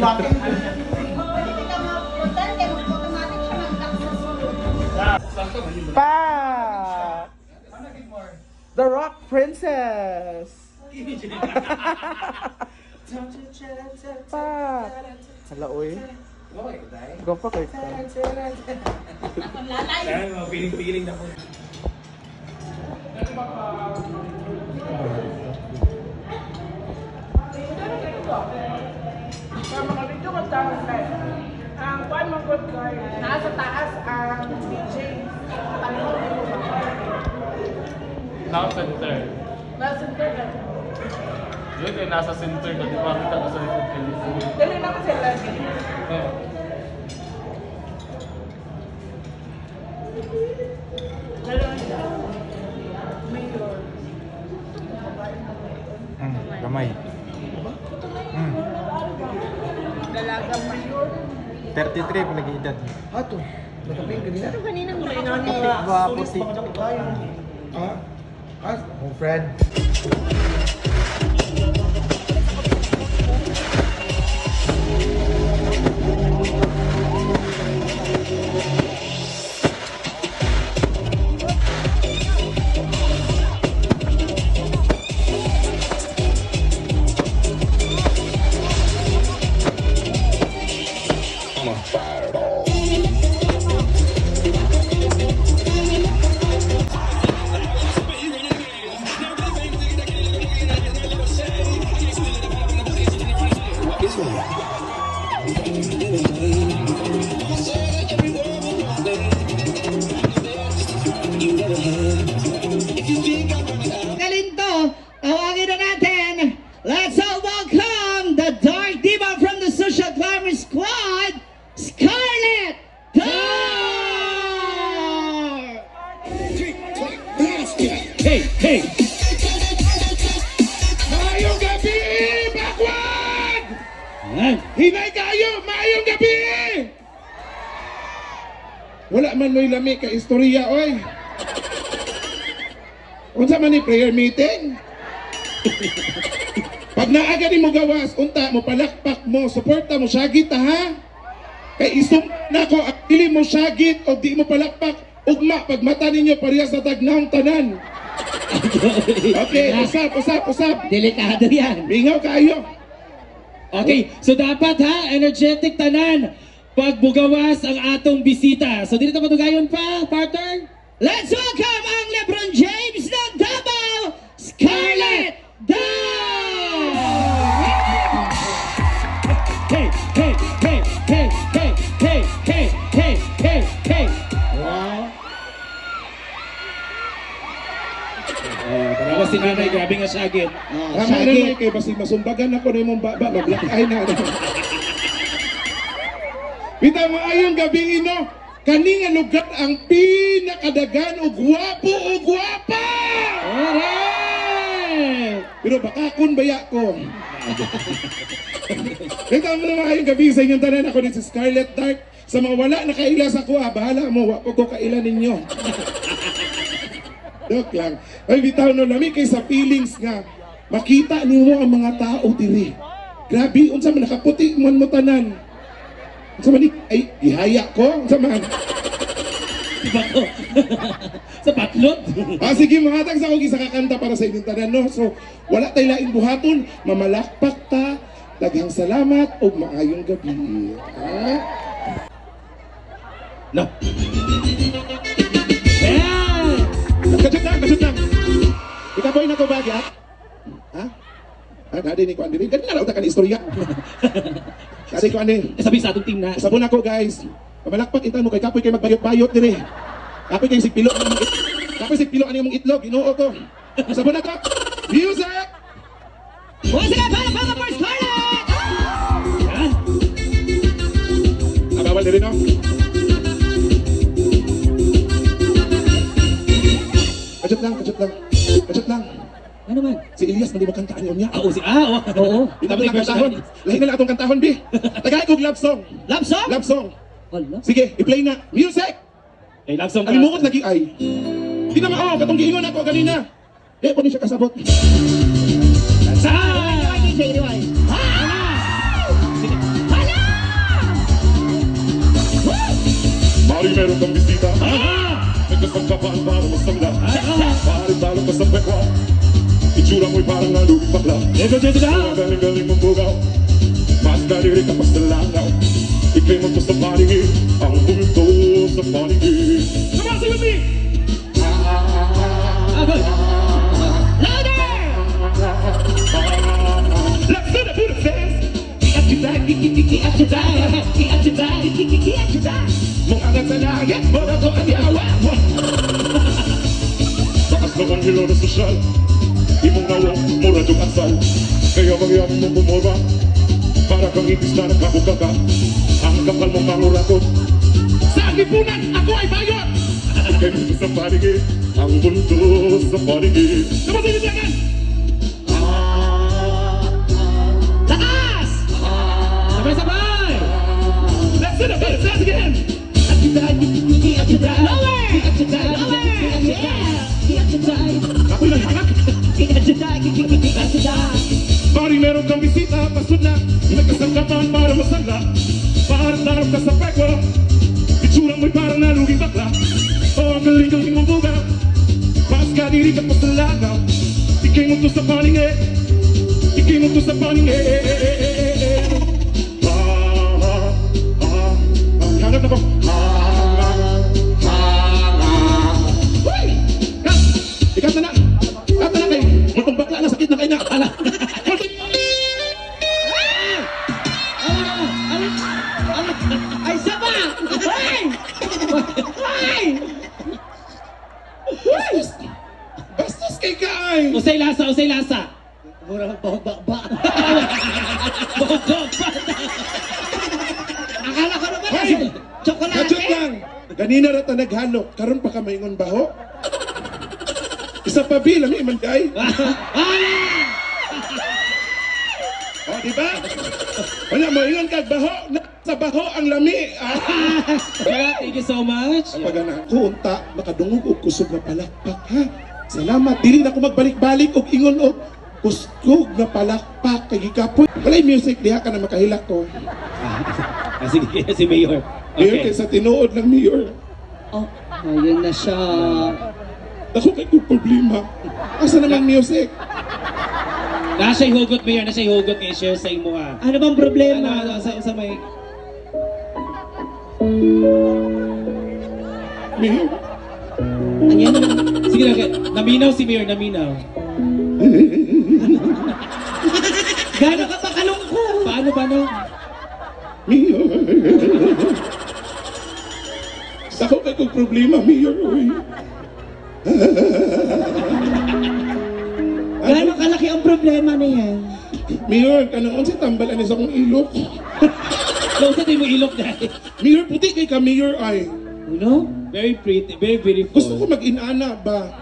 Pa! The Rock Princess! Pa! Hala, uy. Go pa kayo. Feeling na po. Makabidyo ka taas tayo. Ang one mo good card, nasa taas ang DJ. Talong mo ba? Nasa center. Nasa center ka. Yun eh, nasa center ka. Di ba kita ka sa likod kayo? Dali naman sila. Oo. Dalawa siya. Mayor. Gamay. Dalagang mayor. 33 pa lagi edad. Ato. Nakaping kanina. Ito kanina mo rin ano. Ba puti. Oh, Fred. Galinto, tawagin na natin. Let's all welcome the Dark Diva from the Social Glamour Squad, Scarlett Dark! Hey, hey! Mayong gabi, Bakwag! Hinay kayo, mayong gabi! Wala man mo'y lami ka istorya, oy! Unsa man ni prayer meeting? Pag naaga ni mo gawas, unta mo palakpak mo, suporta mo syagit ha? Kay isum na ko, ang pili mo syagit o di mo palakpak, ugma pag mata ninyo parehas na tagnahong tanan. Okay, usap. Delikado yan. Bingaw kayo. Okay, so dapat ha, energetic tanan pag bugawas ang atong bisita. So dito matugayon pa, partner. Let's welcome ang LeBron James ng Davao, Scarlett Dark! Hey, hey, hey, hey, hey, hey, hey, hey, hey, hey. Wow. Tarawa si nanay, grabe nga sagit. Tama na may kay basi masumbagan ako na imong baba, mag-black eye na. Bita mo ayong gabi ino, kani nga lugar ang pinakadagan o gwapo o gwapa! Alright! Pero baka kun baya ko. Bita mo naman ayong gabi sa inyong tanan, ako din si Scarlett Dark. Sa mga wala nakaila sa kuha, bahala mo, wapo ko kaila ninyo. Dok lang. Ay, bitaw no, lami kay sa feelings nga, makita niyo ang mga tao diri. Grabe, unsa man nakaputi man mo tanan. Unsa man ay gihaya ko, unsa man. Sa patlot? Sige, mahatag sa akong isa kakanta para sa inyong tanan, no? So, wala tayo laing buhaton, mamalakpak ta, daghang salamat, o maayong gabi. Ha? No. Yeah! Kasut lang. Ikaw boy na ko ba, ha? Ha? Dadi ni ko andiri. Ganun na raw ta kan istorya. Kasi ko ani. Sabi sa atong team na. Sabon ako guys. Pamalakpak intan mo kay kapoy kay magbayot-bayot dire. Kapoy kay sigpilo. Kapoy sigpilo ani mong itlog, Ginoo ko. Sabon ako. Music. Once again, para for Scarlett! Abawal dire no. Kajot lang. Ano man? Si Elias mandi makantaan niya. Oo, oo. Itabi lang kantahon. Lahi na lang atong kantahon, bi. Tagay kog love song. Love song? Love song. Wala. Sige, i-play na. Music! Eh, love song ka. Alimuot lagi ay. Di na mao, katong giingon ako kanina. Po ni siya kasabot. Sa! DJ Rewind. Ha! Pari meron kang bisita. Nagkasangkapan para masangla. Pari talo ka sa pekwa. Itsura mo'y parang naluging bakla. Check it out! Galing-galing mong bugaw. Mas kadiri ka pa sa langaw. Ikay mo to sa paningin. Ang bulto sa paningin. Come on, sing with me! Good. Louder! Let's do the Buddha dance. Mong angat sa langit, mula ko ang yawa. Bakas na kong hilo na sosyal. Imong nawang mura yung asal. Kaya magyamang mong bumura. Para kang itis na nagkabukaka. Ang kapal mong mangurakot. Sa lipunan, ako ay bayot. Ikay mo sa paligid. Ang bulto sa paligid. Naman sa inyo Taas! Sabay-sabay! Let's do the Buddha dance again. Lower! Ako lang hanak. Pari meron kang bisita, pasod na. Nagkasangkapan para masangla. Parang tarap ka sa pekwa. Itsura mo'y parang naluging bakla. O ang galing-galing mong buga. Mas kadiri ka pa sa langaw. Ikay mo to sa paningin. Ikay mo to sa paningin. Hangat ako. Uy! Kat! Ikat na na! Kat na na kayo! Matong bakla na sakit na kayo na! Ala! Ay, saba! Ay! Ay! Bastos kay kaay! Usay lasa, usay lasa! Mura ba? Akala ko naman Hoy! chocolate! Kajot lang! Ganina rata naghalo, karon pa ka maingon baho? Isa pa bilang imanday. O, diba? Wala, maingon kag baho, sa baho ang lami. Thank you so much! Pag kunta, makadungog og kusog na palakpak, ha? Salamat, dili na ko magbalik-balik og ingon og kusog na palakpak kay gikapoy. Walay music diha ka na makahilak ko. Sige, si Mayor. Mayor kay sa tinuod ng mayor. Oh, ayun na siya. Ako kay kong problema. Asa naman music? Nasa hugot, Mayor. Nasa hugot kay share sa imo ha. Ano bang problema? Sa may... Mayor. Ayan na. Sige lang. Naminaw si Mayor. Naminaw. Gano'n ka pa kalungkot? Paano? Mayor. Ako kay kong problema, Mayor. Uy. Gano'n kalaki ang problema na yan? Mayor, kanoon si tambalan sa kong ilok. Close natin mo ilok dahil. Mayor, puti kay ka, Mayor, ay. No? Very pretty. Very beautiful. Gusto ko mag-inana ba?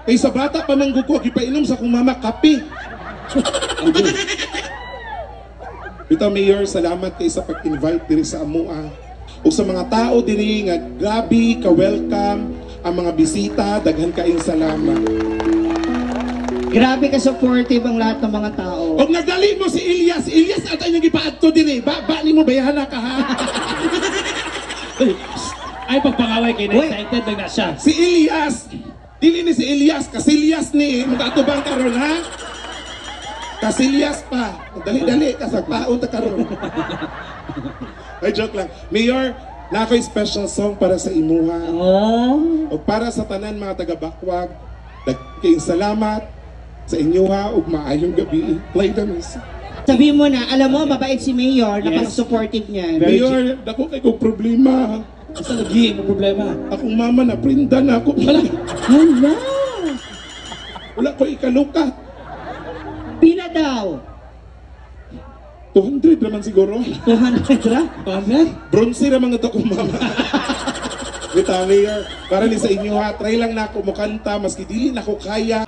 Kay sa bata pa nang guko, ipainom sa kong mama, kape. Bitaw, Mayor, salamat kay sa pag-invite diri sa Amua. O sa mga tao diri nga grabe ka-welcome ang mga bisita, daghan kaayong salamat. Grabe ka supportive ang lahat ng mga tao. Og nagdali mo si Elias at ang gipaadto diri. Ba ni mo bayahan na ka ha. Ay, pagpangaway kayo na Uy. excited lang na siya. Si Elias, dili ni si Elias, Casillas ni magkatubang karon ha. Casillas pa. Dali kasagpaon ta karon. Ay, joke lang. Mayor, na ako'y special song para sa imuha. Oh. O para sa tanan mga taga-Bakwag. Kayong salamat sa inyo ha ug maayong gabi. Play the music. Sabi mo na, alam mo, mabait si Mayor, Yes. napaka-supportive niya. Mayor, dako kay kong problema. Basta lagi mo problema. Akong mama na prinda na ako. Hala! Wala ko ikalukat. Pila daw? 200 naman siguro. 200 ra? Pamela? Bronze naman ito kong mama. Wita, Mayor, para ni sa inyo ha, try lang na ako mukanta, maski dili na ako kaya.